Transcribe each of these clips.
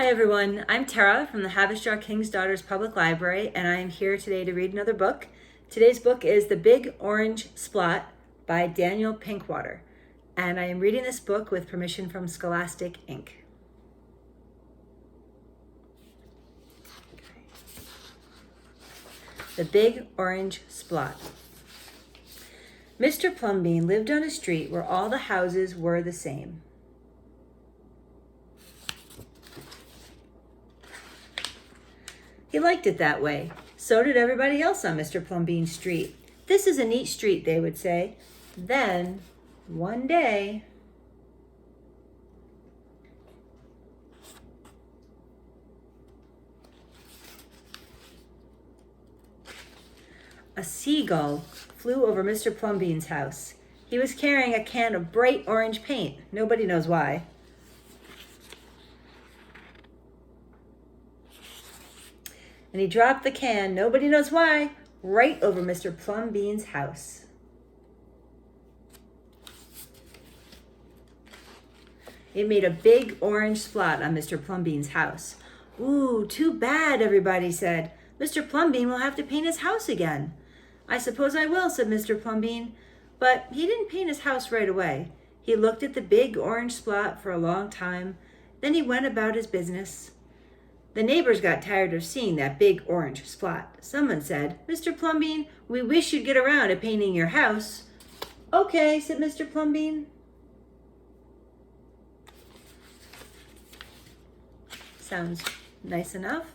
Hi everyone, I'm Tara from the Haverstraw King's Daughters Public Library, and I am here today to read another book. Today's book is The Big Orange Splot by Daniel Pinkwater, and I am reading this book with permission from Scholastic Inc. The Big Orange Splot. Mr. Plumbean lived on a street where all the houses were the same. He liked it that way. So did everybody else on Mr. Plumbean's street. This is a neat street, they would say. Then, one day, a seagull flew over Mr. Plumbean's house. He was carrying a can of bright orange paint. Nobody knows why. And he dropped the can, nobody knows why, right over Mr. Plumbean's house. It made a big orange spot on Mr. Plumbean's house. Ooh, too bad, everybody said. Mr. Plumbean will have to paint his house again. I suppose I will, said Mr. Plumbean. But he didn't paint his house right away. He looked at the big orange spot for a long time. Then he went about his business. The neighbors got tired of seeing that big orange spot. Someone said, Mr. Plumbean, we wish you'd get around to painting your house. Okay, said Mr. Plumbean. Sounds nice enough.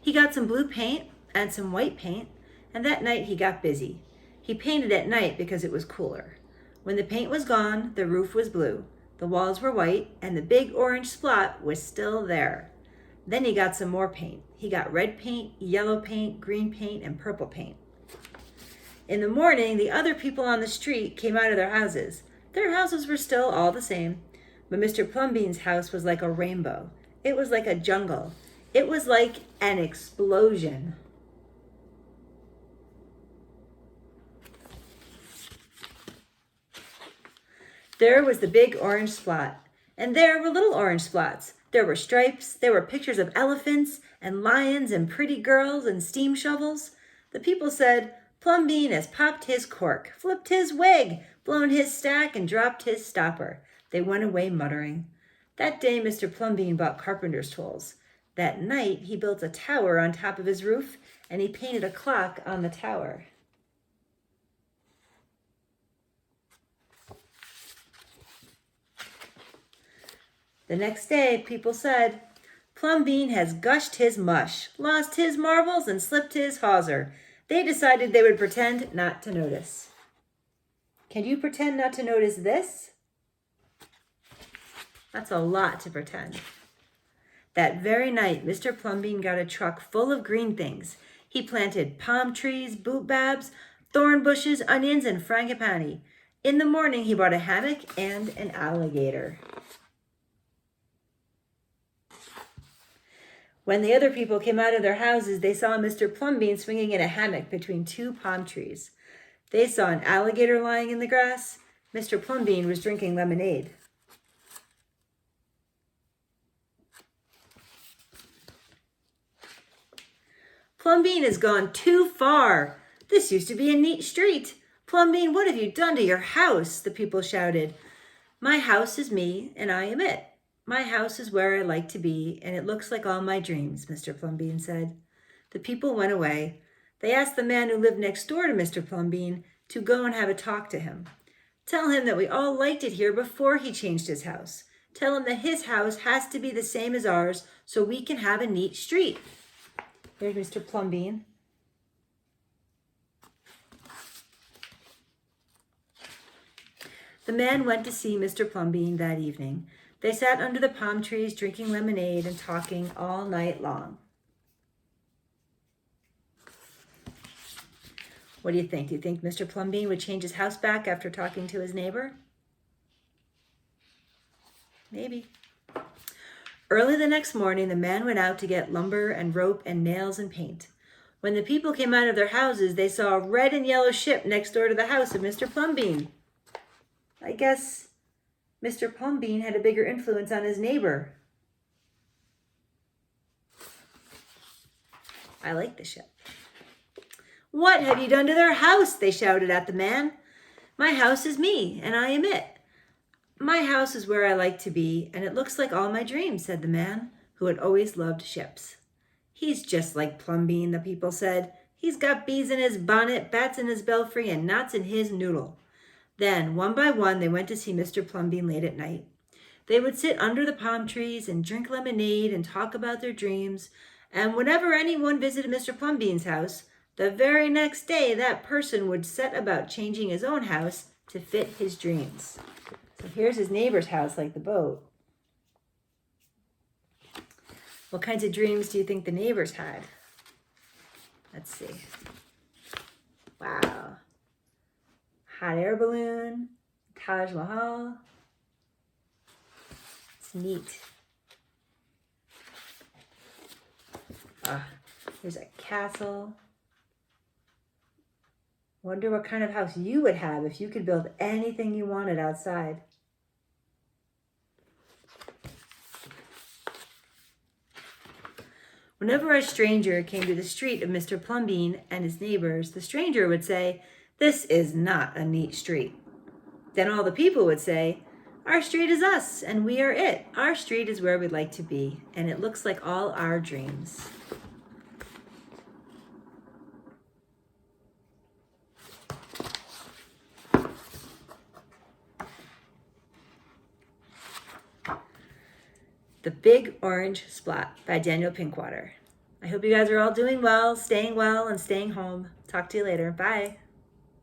He got some blue paint and some white paint, and that night he got busy. He painted at night because it was cooler. When the paint was gone, the roof was blue, the walls were white, and the big orange spot was still there. Then he got some more paint. He got red paint, yellow paint, green paint, and purple paint. In the morning, the other people on the street came out of their houses. Their houses were still all the same, but Mr. Plumbean's house was like a rainbow. It was like a jungle. It was like an explosion. There was the big orange spot, and there were little orange spots. There were stripes, there were pictures of elephants and lions and pretty girls and steam shovels. The people said, Plumbean has popped his cork, flipped his wig, blown his stack, and dropped his stopper. They went away muttering. That day Mr. Plumbean bought carpenter's tools. That night he built a tower on top of his roof, and he painted a clock on the tower. The next day, people said, Plumbean has gushed his mush, lost his marbles, and slipped his hawser. They decided they would pretend not to notice. Can you pretend not to notice this? That's a lot to pretend. That very night, Mr. Plumbean got a truck full of green things. He planted palm trees, boobabs, thorn bushes, onions, and frangipani. In the morning, he bought a hammock and an alligator. When the other people came out of their houses, they saw Mr. Plumbean swinging in a hammock between two palm trees. They saw an alligator lying in the grass. Mr. Plumbean was drinking lemonade. Plumbean has gone too far. This used to be a neat street. Plumbean, what have you done to your house? The people shouted. My house is me, and I am it. My house is where I like to be, and it looks like all my dreams, Mr. Plumbean said. The people went away. They asked the man who lived next door to Mr. Plumbean to go and have a talk to him. Tell him that we all liked it here before he changed his house. Tell him that his house has to be the same as ours so we can have a neat street. There's Mr. Plumbean. The man went to see Mr. Plumbean that evening. They sat under the palm trees drinking lemonade and talking all night long. What do you think? Do you think Mr. Plumbean would change his house back after talking to his neighbor? Maybe. Early the next morning, the man went out to get lumber and rope and nails and paint. When the people came out of their houses, they saw a red and yellow ship next door to the house of Mr. Plumbean. I guess Mr. Plumbean had a bigger influence on his neighbor. I like the ship. What have you done to their house? They shouted at the man. My house is me, and I am it. My house is where I like to be, and it looks like all my dreams, said the man, who had always loved ships. He's just like Plumbean, the people said. He's got bees in his bonnet, bats in his belfry, and knots in his noodle. Then, one by one, they went to see Mr. Plumbean late at night. They would sit under the palm trees and drink lemonade and talk about their dreams, and whenever anyone visited Mr. Plumbean's house, the very next day that person would set about changing his own house to fit his dreams. So here's his neighbor's house, like the boat. What kinds of dreams do you think the neighbors had? Let's see. Wow. Hot air balloon, Taj Mahal. It's neat. There's a castle. Wonder what kind of house you would have if you could build anything you wanted outside. Whenever a stranger came to the street of Mr. Plumbean and his neighbors, the stranger would say, "This is not a neat street." Then all the people would say, "Our street is us, and we are it. Our street is where we'd like to be, and it looks like all our dreams." The Big Orange Splot by Daniel Pinkwater. I hope you guys are all doing well, staying and staying home. Talk to you later. Bye.